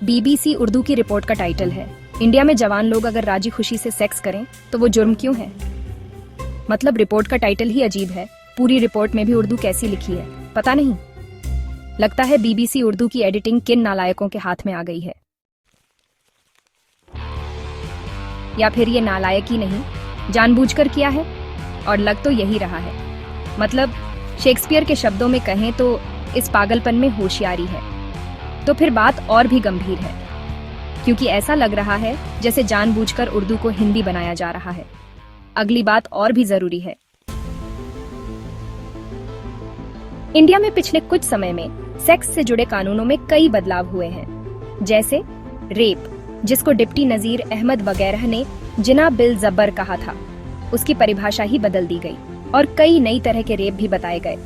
BBC Urdu की report का title है, इंडिया में जवान लोग अगर राजी खुशी से सेक्स करें तो वो जुर्म क्यों है। मतलब रिपोर्ट का टाइटल ही अजीब है, पूरी रिपोर्ट में भी उर्दू कैसी लिखी है पता नहीं। लगता है बीबीसी उर्दू की एडिटिंग किन नालायकों के हाथ में आ गई है, या फिर ये नालायक ही नहीं जानबूझकर किया है, और लग तो यही रहा है। मतलब शेक्सपियर के शब्दों में कहें तो इस पागलपन में होशियारी है। तो फिर बात और भी गंभीर है, क्योंकि ऐसा लग रहा है जैसे जानबूझकर उर्दू को हिंदी बनाया जा रहा है। अगली बात और भी जरूरी है। इंडिया में पिछले कुछ समय में सेक्स से जुड़े कानूनों में कई बदलाव हुए हैं, जैसे रेप, जिसको डिप्टी नजीर अहमद वगैरह ने जिना बिल जब्बर कहा था, उसकी परिभाषा ही बदल दी गई और कई नई तरह के रेप भी बताए गए।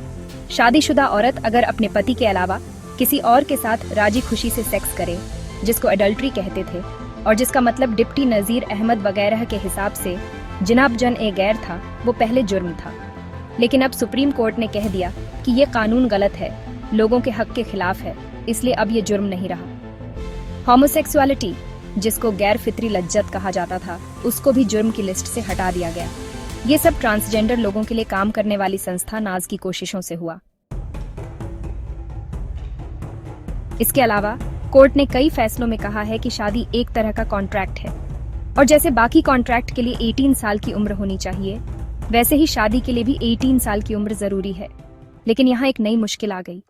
शादीशुदा औरत अगर अपने पति के अलावा किसी और के साथ राजी खुशी से सेक्स करे, जिसको एडल्ट्री कहते थे, और जिसका मतलब डिप्टी नजीर अहमद वगैरह के हिसाब से जिनाब जन ए गैर था, वो पहले जुर्म था। लेकिन अब सुप्रीम कोर्ट ने कह दिया कि ये कानून गलत है, लोगों के हक के खिलाफ है, इसलिए अब ये जुर्म नहीं रहा। होमोसेक्सुअलिटी, जिसको गैर फितरी लज्जत कहा जाता था, उसको भी जुर्म की लिस्ट से हटा दिया गया। ये सब ट्रांसजेंडर लोगों के लिए काम करने वाली संस्था नाज की कोशिशों से हुआ। इसके अलावा कोर्ट ने कई फैसलों में कहा है कि शादी एक तरह का कॉन्ट्रैक्ट है, और जैसे बाकी कॉन्ट्रैक्ट के लिए 18 साल की उम्र होनी चाहिए, वैसे ही शादी के लिए भी 18 साल की उम्र जरूरी है। लेकिन यहाँ एक नई मुश्किल आ गई।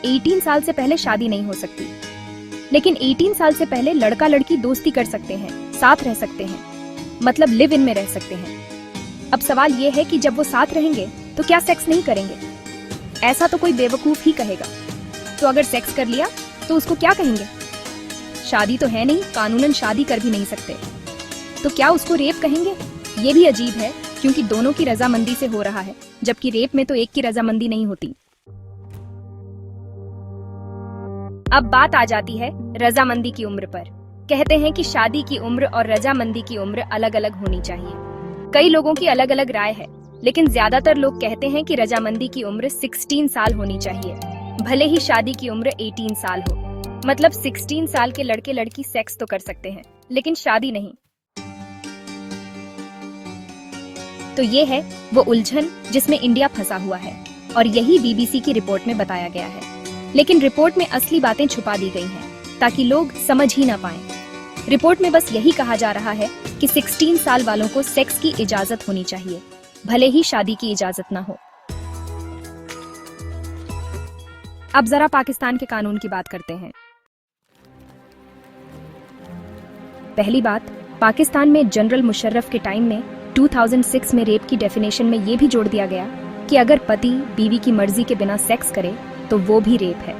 18 साल से पहले शादी नहीं हो सकती, लेकिन 18 साल से पहले लड़का लड़की दोस्ती कर सकते हैं, साथ रह सकते हैं, मतलब लिव इन में रह सकते हैं। अब सवाल ये है कि जब वो साथ रहेंगे तो क्या सेक्स नहीं करेंगे? ऐसा तो कोई बेवकूफ ही कहेगा। तो अगर सेक्स कर लिया तो उसको क्या कहेंगे? शादी तो है नहीं, कानूनन शादी कर भी नहीं सकते, तो क्या उसको रेप कहेंगे? ये भी अजीब है, क्योंकि दोनों की रजामंदी से हो रहा है, जबकि रेप में तो एक की रजामंदी नहीं होती। अब बात आ जाती है रजामंदी की उम्र पर। कहते हैं कि शादी की उम्र और रजामंदी की उम्र अलग अलग होनी चाहिए। कई लोगों की अलग अलग राय है, लेकिन ज्यादातर लोग कहते हैं कि रजामंदी की उम्र 16 साल होनी चाहिए, भले ही शादी की उम्र 18 साल हो। मतलब 16 साल के लड़के लड़की सेक्स तो कर सकते हैं, लेकिन शादी नहीं। तो ये है वो उलझन जिसमें इंडिया फंसा हुआ है, और यही बीबीसी की रिपोर्ट में बताया गया है। लेकिन रिपोर्ट में असली बातें छुपा दी गई हैं, ताकि लोग समझ ही ना पाएं। रिपोर्ट में बस यही कहा जा रहा है कि 16 साल वालों को सेक्स की इजाजत होनी चाहिए, भले ही शादी की इजाजत ना हो। अब जरा पाकिस्तान के कानून की बात करते हैं। पहली बात, पाकिस्तान में जनरल मुशर्रफ के टाइम में 2006 में रेप की डेफिनेशन में ये भी जोड़ दिया गया कि अगर पति बीवी की मर्जी के बिना सेक्स करे तो वो भी रेप है,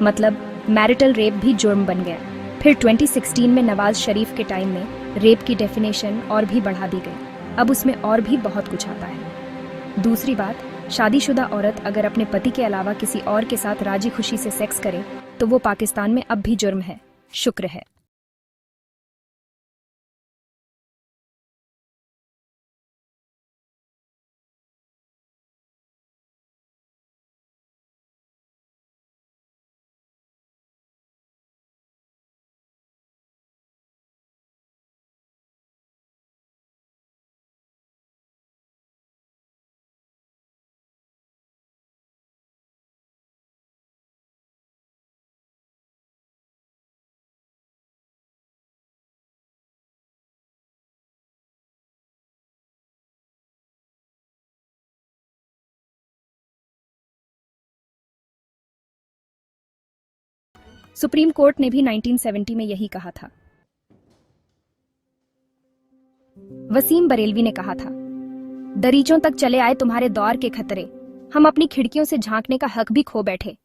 मतलब मैरिटल रेप भी जुर्म बन गया। फिर 2016 में नवाज शरीफ के टाइम में रेप की डेफिनेशन और भी बढ़ा दी गई, अब उसमें और भी बहुत कुछ आता है। दूसरी बात, शादीशुदा औरत अगर अपने पति के अलावा किसी और के साथ राजी खुशी से सेक्स करे तो वो पाकिस्तान में अब भी जुर्म है। शुक्र है। सुप्रीम कोर्ट ने भी 1970 में यही कहा था। वसीम बरेलवी ने कहा था, दरीचों तक चले आए तुम्हारे दौर के खतरे, हम अपनी खिड़कियों से झांकने का हक भी खो बैठे।